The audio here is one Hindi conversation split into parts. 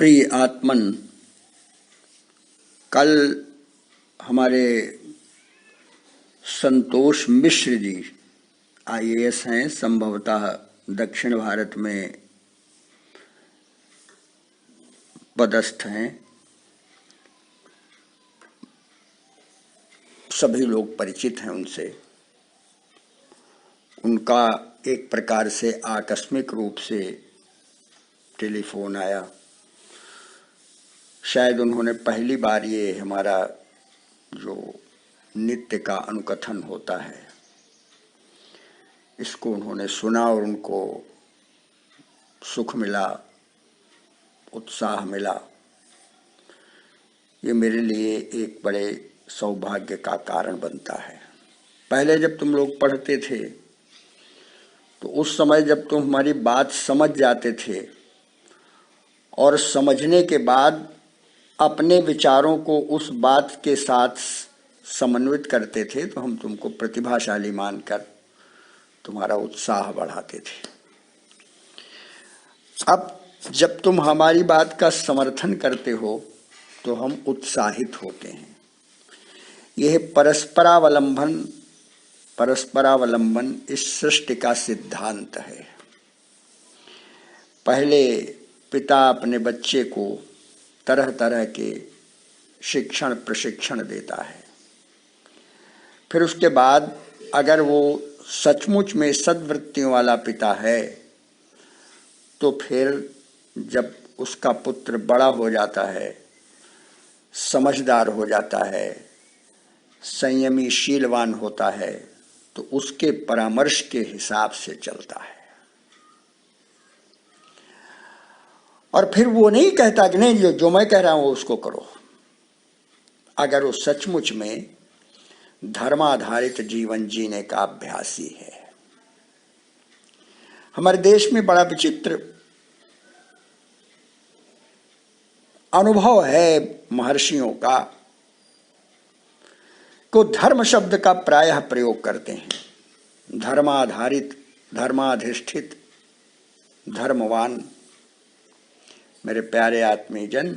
प्रिय आत्मन, कल हमारे संतोष मिश्र जी IAS हैं, संभवतः दक्षिण भारत में पदस्थ हैं। सभी लोग परिचित हैं उनसे। उनका एक प्रकार से आकस्मिक रूप से टेलीफोन आया। शायद उन्होंने पहली बार ये हमारा जो नित्य का अनुकथन होता है इसको उन्होंने सुना और उनको सुख मिला, उत्साह मिला। ये मेरे लिए एक बड़े सौभाग्य का कारण बनता है। पहले जब तुम लोग पढ़ते थे तो उस समय जब तुम हमारी बात समझ जाते थे और समझने के बाद अपने विचारों को उस बात के साथ समन्वित करते थे तो हम तुमको प्रतिभाशाली मानकर तुम्हारा उत्साह बढ़ाते थे। अब जब तुम हमारी बात का समर्थन करते हो तो हम उत्साहित होते हैं। यह परस्परावलंबन इस सृष्टि का सिद्धांत है। पहले पिता अपने बच्चे को तरह तरह के शिक्षण प्रशिक्षण देता है, फिर उसके बाद अगर वो सचमुच में सद्वृत्तियों वाला पिता है तो फिर जब उसका पुत्र बड़ा हो जाता है, समझदार हो जाता है, संयमी शीलवान होता है तो उसके परामर्श के हिसाब से चलता है। और फिर वो नहीं कहता कि नहीं जो मैं कह रहा हूं उसको करो। अगर वो सचमुच में धर्माधारित जीवन जीने का अभ्यासी है। हमारे देश में बड़ा विचित्र अनुभव है महर्षियों का को धर्म शब्द का प्रायः प्रयोग करते हैं। धर्माधारित, धर्माधिष्ठित, धर्मवान। मेरे प्यारे आत्मीजन,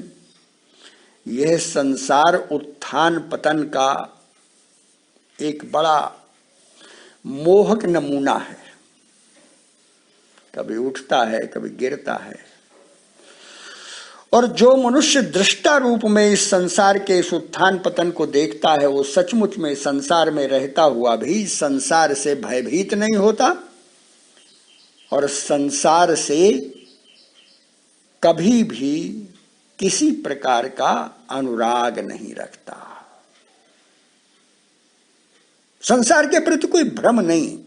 यह संसार उत्थान पतन का एक बड़ा मोहक नमूना है। कभी उठता है, कभी गिरता है। और जो मनुष्य दृष्टा रूप में इस संसार के इस उत्थान पतन को देखता है वो सचमुच में संसार में रहता हुआ भी संसार से भयभीत नहीं होता और संसार से कभी भी किसी प्रकार का अनुराग नहीं रखता। संसार के प्रति कोई भ्रम नहीं।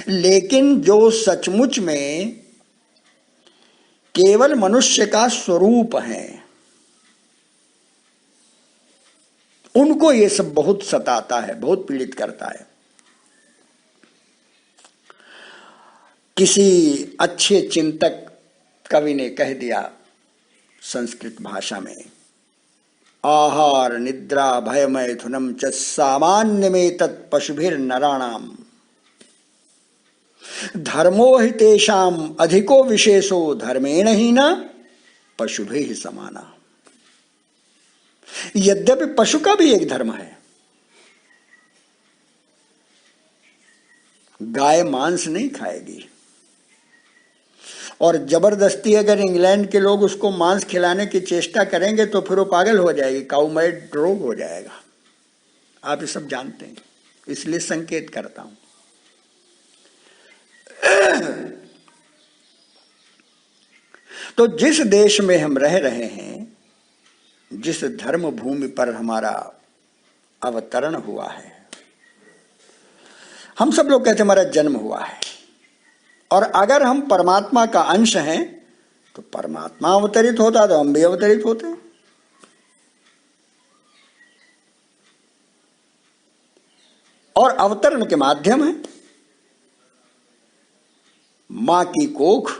लेकिन जो सचमुच में केवल मनुष्य का स्वरूप है उनको ये सब बहुत सताता है, बहुत पीड़ित करता है। किसी अच्छे चिंतक कवि ने कह दिया संस्कृत भाषा में, आहार निद्रा भय मैथुनम च सामान्य में तत्पशुभिर नराणाम धर्मो हि तेषाम अधिको विशेषो धर्मेण ही न पशुभिः समाना। यद्यपि पशु का भी एक धर्म है। गाय मांस नहीं खाएगी और जबरदस्ती अगर इंग्लैंड के लोग उसको मांस खिलाने की चेष्टा करेंगे तो फिर वो पागल हो जाएगी, काउमैड रोग हो जाएगा। आप ये सब जानते हैं, इसलिए संकेत करता हूं। तो जिस देश में हम रह रहे हैं, जिस धर्म भूमि पर हमारा अवतरण हुआ है, हम सब लोग कहते हैं हमारा जन्म हुआ है। और अगर हम परमात्मा का अंश हैं तो परमात्मा अवतरित होता तो हम भी अवतरित होते। और अवतरण के माध्यम है। मां की कोख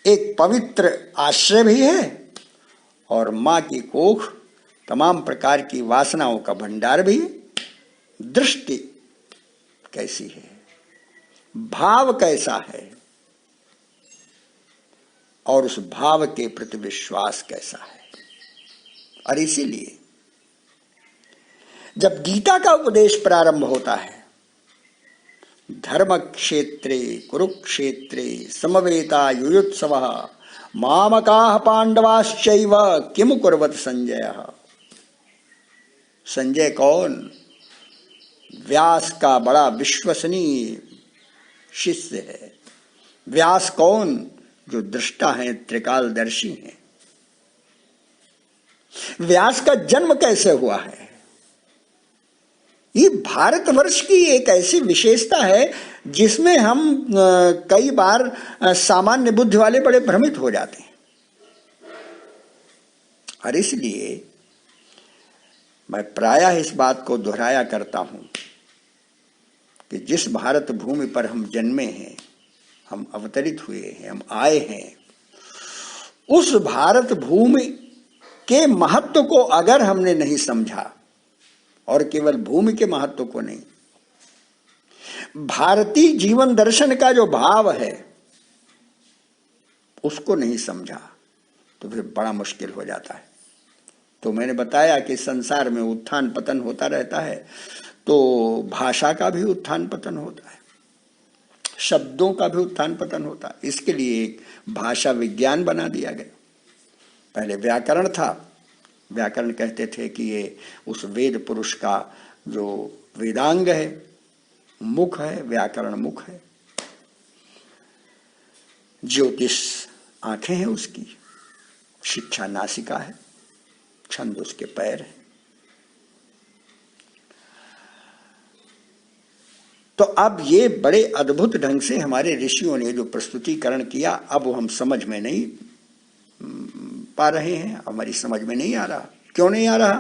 एक पवित्र आश्रय भी है और मां की कोख तमाम प्रकार की वासनाओं का भंडार भी है। दृष्टि कैसी है, भाव कैसा है, और उस भाव के प्रति विश्वास कैसा है। और इसीलिए जब गीता का उपदेश प्रारंभ होता है, धर्म क्षेत्रे कुरुक्षेत्रे समवेता युयुत्सवः मामकाः पांडवाश्चैव किम कुर्वत संजय। संजय कौन? व्यास का बड़ा विश्वसनीय शिष्य है। व्यास कौन? जो दृष्टा है, त्रिकालदर्शी हैं। व्यास का जन्म कैसे हुआ है? ये भारतवर्ष की एक ऐसी विशेषता है जिसमें हम कई बार सामान्य बुद्धि वाले बड़े भ्रमित हो जाते हैं। और इसलिए मैं प्रायः इस बात को दोहराया करता हूं कि जिस भारत भूमि पर हम जन्मे हैं, हम अवतरित हुए हैं, हम आए हैं, उस भारत भूमि के महत्व को अगर हमने नहीं समझा, और केवल भूमि के महत्व को नहीं, भारतीय जीवन दर्शन का जो भाव है उसको नहीं समझा, तो फिर बड़ा मुश्किल हो जाता है। तो मैंने बताया कि संसार में उत्थान पतन होता रहता है, तो भाषा का भी उत्थान पतन होता है, शब्दों का भी उत्थान पतन होता है। इसके लिए एक भाषा विज्ञान बना दिया गया। पहले व्याकरण था। व्याकरण कहते थे कि ये उस वेद पुरुष का जो वेदांग है, मुख है, व्याकरण मुख है। ज्योतिष आंखें हैं उसकी, शिक्षा नासिका है, छंद उसके पैर है। तो अब ये बड़े अद्भुत ढंग से हमारे ऋषियों ने जो प्रस्तुतिकरण किया, अब वो हम समझ में नहीं पा रहे हैं, हमारी समझ में नहीं आ रहा। क्यों नहीं आ रहा?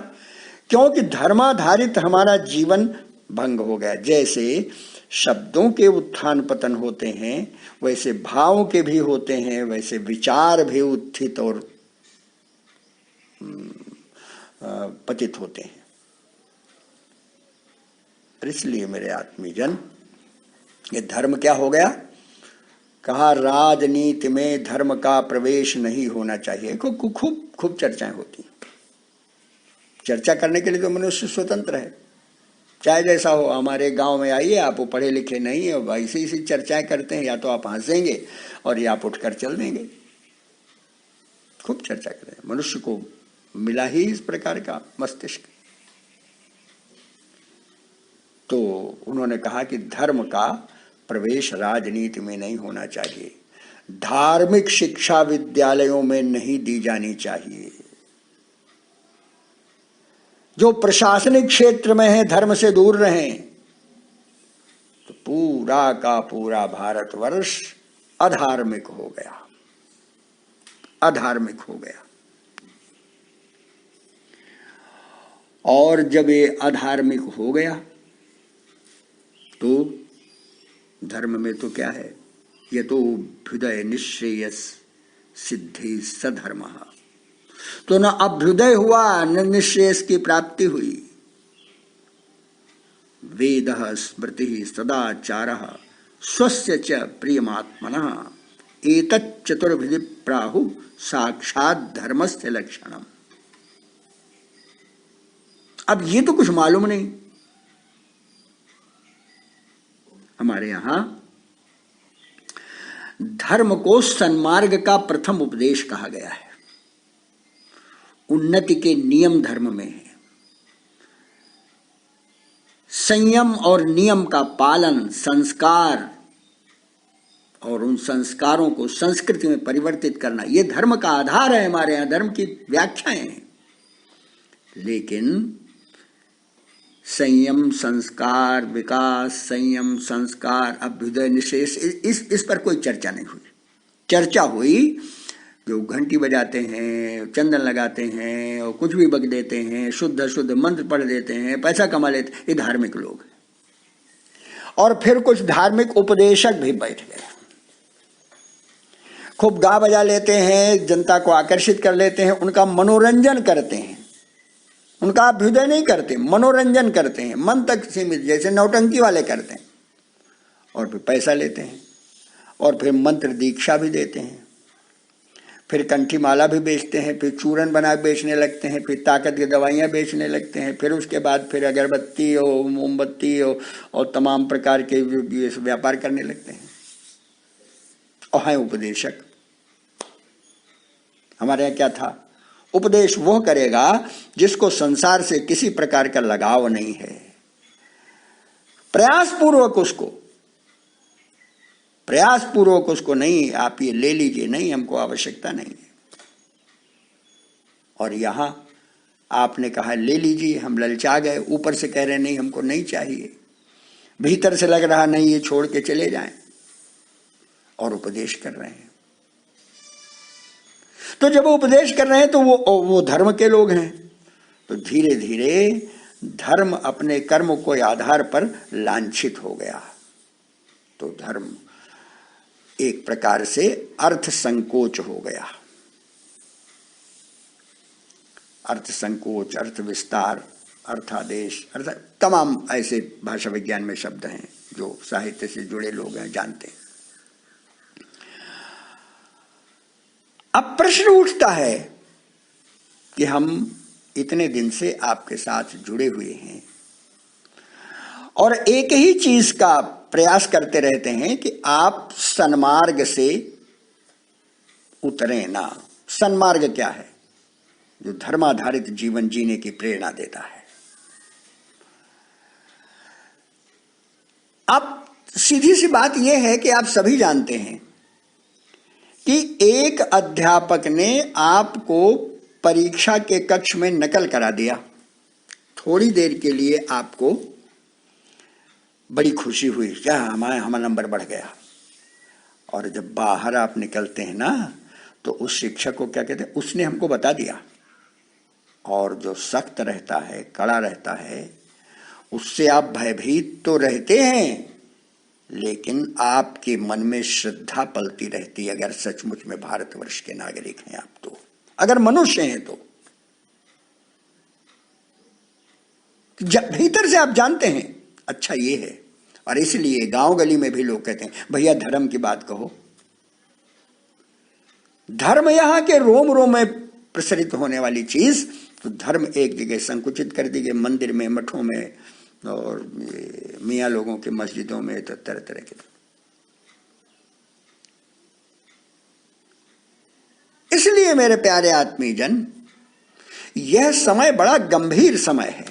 क्योंकि धर्माधारित हमारा जीवन भंग हो गया। जैसे शब्दों के उत्थान पतन होते हैं, वैसे भावों के भी होते हैं, वैसे विचार भी उत्थित और पतित होते हैं। इसलिए मेरे आत्मीजन, ये धर्म क्या हो गया? कहा राजनीति में धर्म का प्रवेश नहीं होना चाहिए। खूब चर्चाएं होती हैं। चर्चा करने के लिए तो मनुष्य स्वतंत्र है, चाहे जैसा हो। हमारे गांव में आइए, आप पढ़े लिखे नहीं है, ऐसी ऐसी चर्चाएं करते हैं, या तो आप हंसेंगे और या आप उठकर चल देंगे। खूब चर्चा करें। मनुष्य को मिला ही इस प्रकार का मस्तिष्क। तो उन्होंने कहा कि धर्म का प्रवेश राजनीति में नहीं होना चाहिए, धार्मिक शिक्षा विद्यालयों में नहीं दी जानी चाहिए। जो प्रशासनिक क्षेत्र में है, धर्म से दूर रहें। तो पूरा का पूरा भारतवर्ष अधार्मिक हो गया, अधार्मिक हो गया। और जब ये अधार्मिक हो गया तो धर्म में तो क्या है? ये तो अभ्युदय निश्रेयस सिद्धि सधर्म। तो न अभ्युदय हुआ न निश्रेयस की प्राप्ति हुई। वेद स्मृति सदाचारः स्वस्य च प्रियमात्मनः एतत् चतुर्विधि प्राहु साक्षात् धर्मस्य लक्षणम्। अब ये तो कुछ मालूम नहीं। हमारे यहां धर्म को सन्मार्ग का प्रथम उपदेश कहा गया है। उन्नति के नियम धर्म में है। संयम और नियम का पालन, संस्कार और उन संस्कारों को संस्कृति में परिवर्तित करना, यह धर्म का आधार है। हमारे यहां धर्म की व्याख्याएं हैं। लेकिन संयम, संस्कार, विकास, संयम, संस्कार, अभ्युदय, निशेष, इस पर कोई चर्चा नहीं हुई। चर्चा हुई जो घंटी बजाते हैं, चंदन लगाते हैं और कुछ भी बक देते हैं, शुद्ध शुद्ध मंत्र पढ़ देते हैं, पैसा कमा लेते हैं, ये धार्मिक लोग हैं। और फिर कुछ धार्मिक उपदेशक भी बैठ गए, खूब गा बजा लेते हैं, जनता को आकर्षित कर लेते हैं, उनका मनोरंजन करते हैं। उनका अभ्युदय नहीं करते, मनोरंजन करते हैं, मन तक सीमित, जैसे नौटंकी वाले करते हैं। और फिर पैसा लेते हैं और फिर मंत्र दीक्षा भी देते हैं। फिर कंठी माला भी बेचते हैं, फिर चूरन बना बेचने लगते हैं, फिर ताकत की दवाइयाँ बेचने लगते हैं, फिर उसके बाद फिर अगरबत्ती हो, मोमबत्ती हो और तमाम प्रकार के ये व्यापार करने लगते हैं। और हैं उपदेशक। हमारे यहाँ क्या था, उपदेश वो करेगा जिसको संसार से किसी प्रकार का लगाव नहीं है, प्रयासपूर्वक उसको नहीं, आप ये ले लीजिए, नहीं हमको आवश्यकता नहीं है। और यहां आपने कहा ले लीजिए, हम ललचा गए, ऊपर से कह रहे नहीं हमको नहीं चाहिए, भीतर से लग रहा नहीं ये छोड़ के चले जाएं, और उपदेश कर रहे हैं। तो जब वो उपदेश कर रहे हैं तो वो धर्म के लोग हैं, तो धीरे धीरे धर्म अपने कर्म के आधार पर लांछित हो गया। तो धर्म एक प्रकार से अर्थ संकोच हो गया। अर्थ संकोच, अर्थ विस्तार, अर्थादेश, अर्थ तमाम ऐसे भाषा विज्ञान में शब्द हैं जो साहित्य से जुड़े लोग हैं जानते हैं। अब प्रश्न उठता है कि हम इतने दिन से आपके साथ जुड़े हुए हैं और एक ही चीज का प्रयास करते रहते हैं कि आप सन्मार्ग से उतरें ना। सन्मार्ग क्या है? जो धर्माधारित जीवन जीने की प्रेरणा देता है। अब सीधी सी बात यह है कि आप सभी जानते हैं कि एक अध्यापक ने आपको परीक्षा के कक्ष में नकल करा दिया, थोड़ी देर के लिए आपको बड़ी खुशी हुई, क्या हमारा नंबर बढ़ गया, और जब बाहर आप निकलते हैं ना तो उस शिक्षक को क्या कहते हैं, उसने हमको बता दिया। और जो सख्त रहता है, कड़ा रहता है, उससे आप भयभीत तो रहते हैं लेकिन आपके मन में श्रद्धा पलती रहती है, अगर सचमुच में भारतवर्ष के नागरिक हैं आप, तो अगर मनुष्य हैं तो भीतर से आप जानते हैं अच्छा ये है। और इसलिए गांव गली में भी लोग कहते हैं भैया धर्म की बात कहो। धर्म यहां के रोम रोम में प्रसरित होने वाली चीज, तो धर्म एक जगह संकुचित कर दी गई, मंदिर में, मठों में और मियाँ लोगों के मस्जिदों में, तो तरह तरह के। इसलिए मेरे प्यारे आत्मीजन, यह समय बड़ा गंभीर समय है।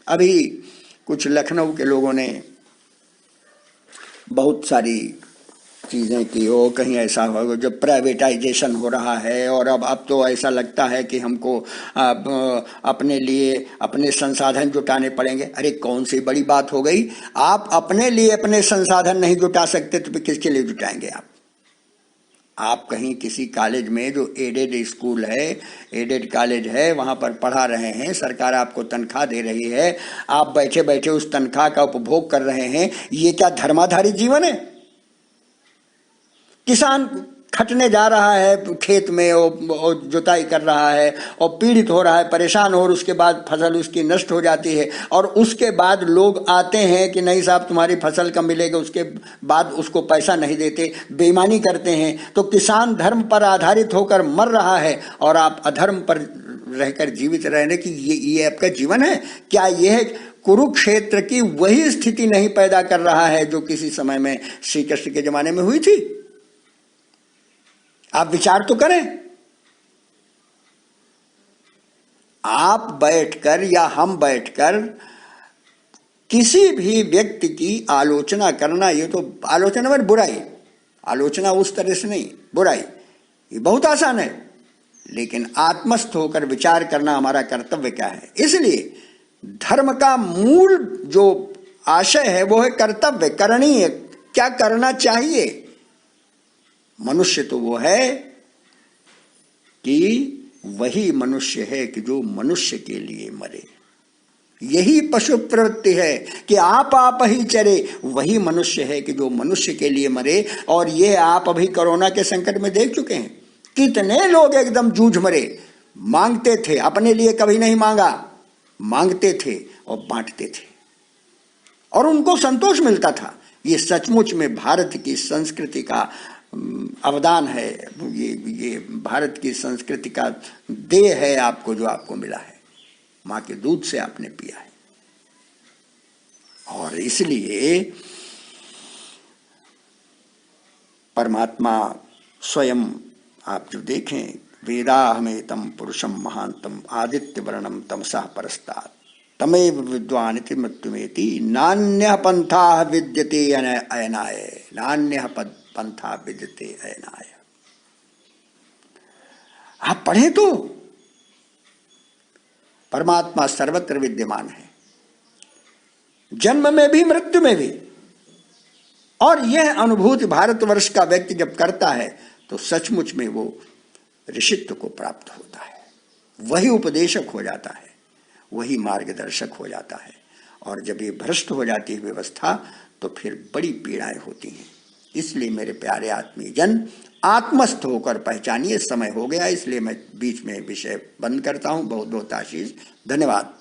अभी कुछ लखनऊ के लोगों ने बहुत सारी चीजें की हो, कहीं ऐसा हो जब प्राइवेटाइजेशन हो रहा है और अब तो ऐसा लगता है कि हमको अपने लिए अपने संसाधन जुटाने पड़ेंगे। अरे कौन सी बड़ी बात हो गई, आप अपने लिए अपने संसाधन नहीं जुटा सकते तो किसके लिए जुटाएंगे आप कहीं किसी कॉलेज में, जो एडेड स्कूल है, एडेड कॉलेज है, वहां पर पढ़ा रहे हैं, सरकार आपको तनख्वाह दे रही है, आप बैठे बैठे उस तनख्वाह का उपभोग कर रहे हैं, ये क्या धर्माधारी जीवन है? किसान खटने जा रहा है खेत में और जुताई कर रहा है और पीड़ित हो रहा है, परेशान हो, और उसके बाद फसल उसकी नष्ट हो जाती है, और उसके बाद लोग आते हैं कि नहीं साहब तुम्हारी फसल कम मिलेगी, उसके बाद उसको पैसा नहीं देते, बेईमानी करते हैं। तो किसान धर्म पर आधारित होकर मर रहा है और आप अधर्म पर रहकर जीवित रहने की ये आपका जीवन है क्या? यह कुरुक्षेत्र की वही स्थिति नहीं पैदा कर रहा है जो किसी समय में श्री कृष्ण के जमाने में हुई थी? आप विचार तो करें। आप बैठकर या हम बैठकर किसी भी व्यक्ति की आलोचना करना, ये तो आलोचना में बुराई, आलोचना उस तरह से नहीं, बुराई, ये बहुत आसान है, लेकिन आत्मस्थ होकर विचार करना हमारा कर्तव्य क्या है। इसलिए धर्म का मूल जो आशय है वो है कर्तव्य, करणीय, क्या करना चाहिए। मनुष्य तो वो है कि वही मनुष्य है कि जो मनुष्य के लिए मरे। यही पशु प्रवृत्ति है कि आप ही चरे, वही मनुष्य है कि जो मनुष्य के लिए मरे। और ये आप अभी कोरोना के संकट में देख चुके हैं, कितने लोग एकदम जूझ मरे, मांगते थे, अपने लिए कभी नहीं मांगा, मांगते थे और बांटते थे और उनको संतोष मिलता था। ये सचमुच में भारत की संस्कृति का अवदान है, ये भारत की संस्कृति का देय है आपको, जो आपको मिला है, माँ के दूध से आपने पिया है। और इसलिए परमात्मा स्वयं, आप जो देखें, वेदाहमेतम पुरुषम महांतम आदित्य वर्णम तमसा परस्तात् तमेव विद्वान इति मृत्युमेति नान्यः पंथा विद्यते अयनाय, नान्यः पंथा विद्यते अयनाय। आप पढ़ें तो परमात्मा सर्वत्र विद्यमान है, जन्म में भी मृत्यु में भी। और यह अनुभूति भारतवर्ष का व्यक्ति जब करता है तो सचमुच में वो ऋषित्व को प्राप्त होता है, वही उपदेशक हो जाता है, वही मार्गदर्शक हो जाता है। और जब ये भ्रष्ट हो जाती है व्यवस्था तो फिर बड़ी पीड़ाएं होती हैं। इसलिए मेरे प्यारे आत्मीय जन, आत्मस्थ होकर पहचानिए। समय हो गया, इसलिए मैं बीच में विषय बंद करता हूं। बहुत बहुत आशीष, धन्यवाद।